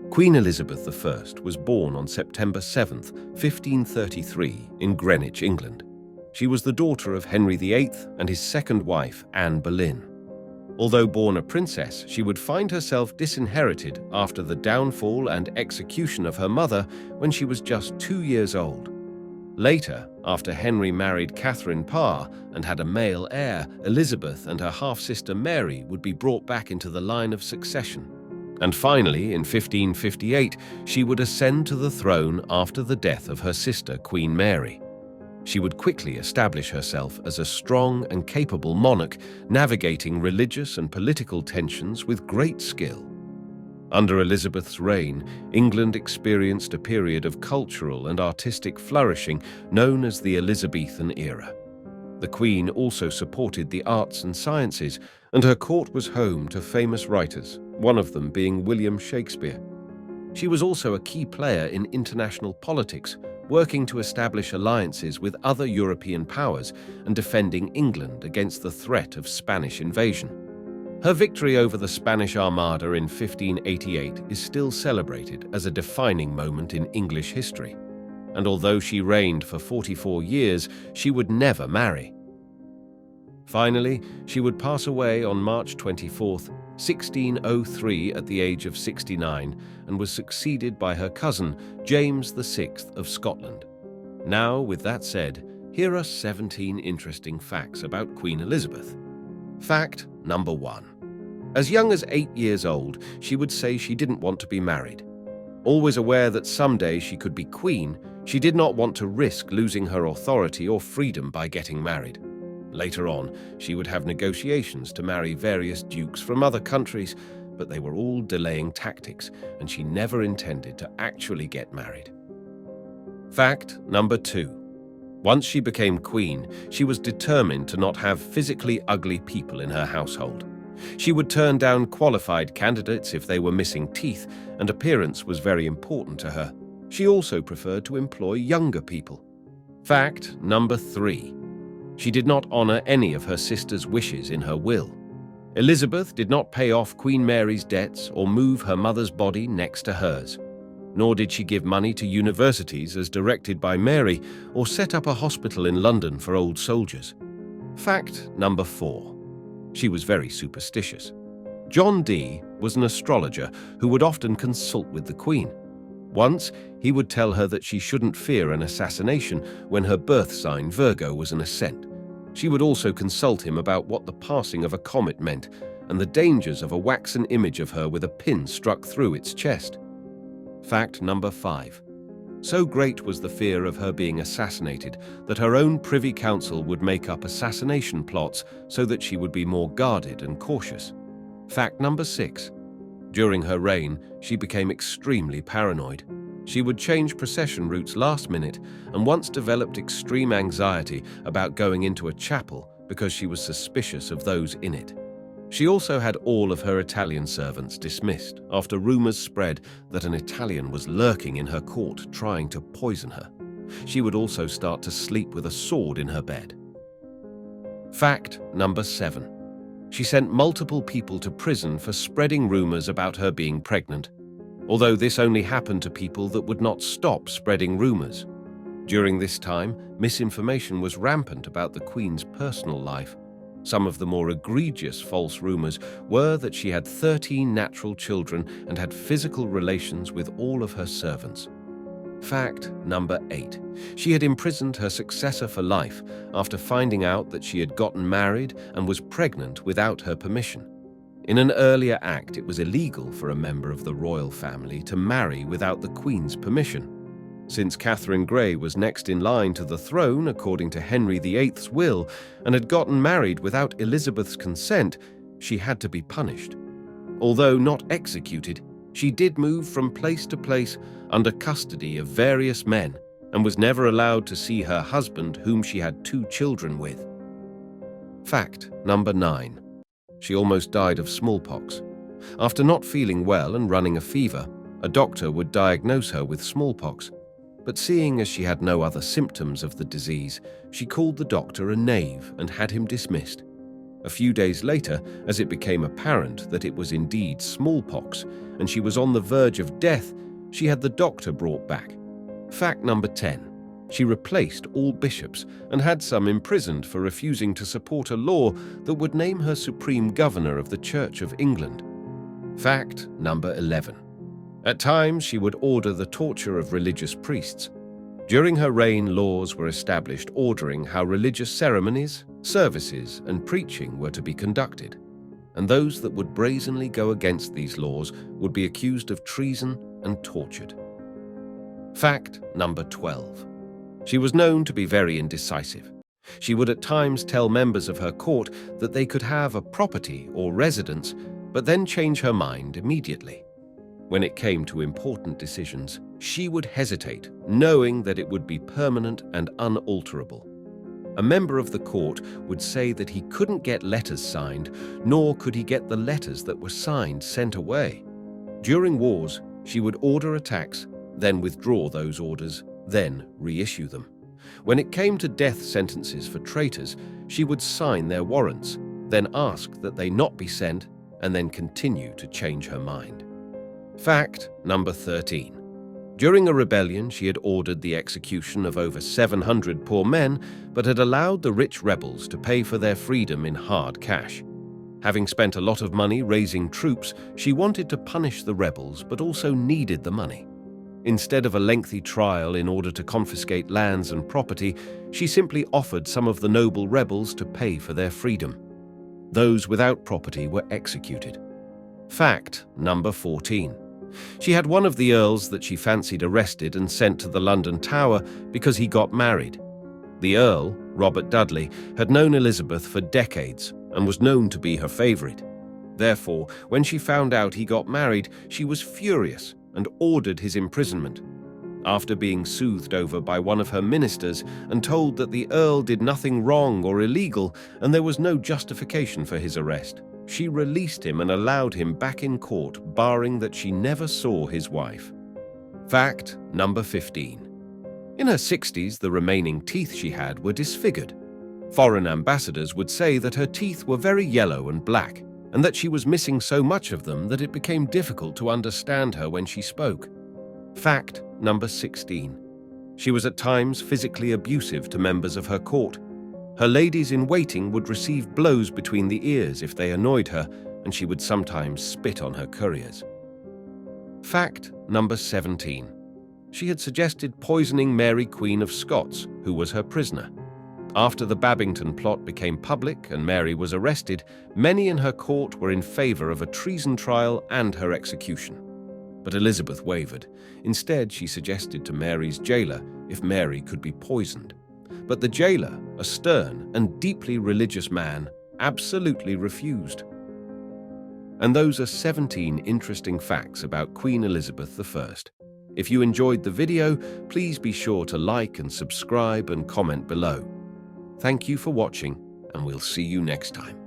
Queen Elizabeth I was born on September 7, 1533, in Greenwich, England. She was the daughter of Henry VIII and his second wife, Anne Boleyn. Although born a princess, she would find herself disinherited after the downfall and execution of her mother when she was just 2 years old. Later, after Henry married Catherine Parr and had a male heir, Elizabeth and her half-sister Mary would be brought back into the line of succession. And finally, in 1558, she would ascend to the throne after the death of her sister, Queen Mary. She would quickly establish herself as a strong and capable monarch, navigating religious and political tensions with great skill. Under Elizabeth's reign, England experienced a period of cultural and artistic flourishing known as the Elizabethan era. The Queen also supported the arts and sciences, and her court was home to famous writers, one of them being William Shakespeare. She was also a key player in international politics, working to establish alliances with other European powers and defending England against the threat of Spanish invasion. Her victory over the Spanish Armada in 1588 is still celebrated as a defining moment in English history. And although she reigned for 44 years, she would never marry. Finally, she would pass away on March 24, 1603 at the age of 69 and was succeeded by her cousin, James VI of Scotland. Now, with that said, here are 17 interesting facts about Queen Elizabeth. Fact number 1. As young as 8 years old, she would say she didn't want to be married. Always aware that someday she could be queen, she did not want to risk losing her authority or freedom by getting married. Later on, she would have negotiations to marry various dukes from other countries, but they were all delaying tactics, and she never intended to actually get married. Fact number 2. Once she became queen, she was determined to not have physically ugly people in her household. She would turn down qualified candidates if they were missing teeth, and appearance was very important to her. She also preferred to employ younger people. Fact number 3. She did not honor any of her sister's wishes in her will. Elizabeth did not pay off Queen Mary's debts or move her mother's body next to hers. Nor did she give money to universities as directed by Mary or set up a hospital in London for old soldiers. Fact number 4. She was very superstitious. John Dee was an astrologer who would often consult with the Queen. Once, he would tell her that she shouldn't fear an assassination when her birth sign Virgo was an ascent. She would also consult him about what the passing of a comet meant and the dangers of a waxen image of her with a pin struck through its chest. Fact number 5. So great was the fear of her being assassinated that her own Privy Council would make up assassination plots so that she would be more guarded and cautious. Fact number 6. During her reign, she became extremely paranoid. She would change procession routes last minute and once developed extreme anxiety about going into a chapel because she was suspicious of those in it. She also had all of her Italian servants dismissed after rumors spread that an Italian was lurking in her court trying to poison her. She would also start to sleep with a sword in her bed. Fact number 7. She sent multiple people to prison for spreading rumors about her being pregnant, although this only happened to people that would not stop spreading rumors. During this time, misinformation was rampant about the Queen's personal life. Some of the more egregious false rumors were that she had 13 natural children and had physical relations with all of her servants. Fact number 8. She had imprisoned her successor for life after finding out that she had gotten married and was pregnant without her permission. In an earlier act, it was illegal for a member of the royal family to marry without the Queen's permission. Since Catherine Grey was next in line to the throne according to Henry VIII's will and had gotten married without Elizabeth's consent, she had to be punished. Although not executed, she did move from place to place under custody of various men and was never allowed to see her husband, whom she had 2 children with. Fact number 9. She almost died of smallpox. After not feeling well and running a fever, a doctor would diagnose her with smallpox. But seeing as she had no other symptoms of the disease, she called the doctor a knave and had him dismissed. A few days later, as it became apparent that it was indeed smallpox and she was on the verge of death, she had the doctor brought back. Fact number 10. She replaced all bishops and had some imprisoned for refusing to support a law that would name her supreme governor of the Church of England. Fact number 11. At times, she would order the torture of religious priests. During her reign, laws were established ordering how religious ceremonies, services, and preaching were to be conducted, and those that would brazenly go against these laws would be accused of treason and tortured. Fact number 12. She was known to be very indecisive. She would at times tell members of her court that they could have a property or residence, but then change her mind immediately. When it came to important decisions, she would hesitate, knowing that it would be permanent and unalterable. A member of the court would say that he couldn't get letters signed, nor could he get the letters that were signed sent away. During wars, she would order attacks, then withdraw those orders, then reissue them. When it came to death sentences for traitors, she would sign their warrants, then ask that they not be sent, and then continue to change her mind. Fact number 13. During a rebellion, she had ordered the execution of over 700 poor men, but had allowed the rich rebels to pay for their freedom in hard cash. Having spent a lot of money raising troops, she wanted to punish the rebels, but also needed the money. Instead of a lengthy trial in order to confiscate lands and property, she simply offered some of the noble rebels to pay for their freedom. Those without property were executed. Fact number 14. She had one of the earls that she fancied arrested and sent to the London Tower because he got married. The earl, Robert Dudley, had known Elizabeth for decades and was known to be her favourite. Therefore, when she found out he got married, she was furious and ordered his imprisonment. After being soothed over by one of her ministers and told that the earl did nothing wrong or illegal and there was no justification for his arrest, she released him and allowed him back in court, barring that she never saw his wife. Fact number 15. In her 60s, the remaining teeth she had were disfigured. Foreign ambassadors would say that her teeth were very yellow and black, and that she was missing so much of them that it became difficult to understand her when she spoke. Fact number 16. She was at times physically abusive to members of her court. Her ladies-in-waiting would receive blows between the ears if they annoyed her, and she would sometimes spit on her couriers. Fact number 17. She had suggested poisoning Mary, Queen of Scots, who was her prisoner. After the Babington plot became public and Mary was arrested, many in her court were in favour of a treason trial and her execution. But Elizabeth wavered. Instead, she suggested to Mary's jailer if Mary could be poisoned. But the jailer, a stern and deeply religious man, absolutely refused. And those are 17 interesting facts about Queen Elizabeth I. If you enjoyed the video, please be sure to like and subscribe and comment below. Thank you for watching, and we'll see you next time.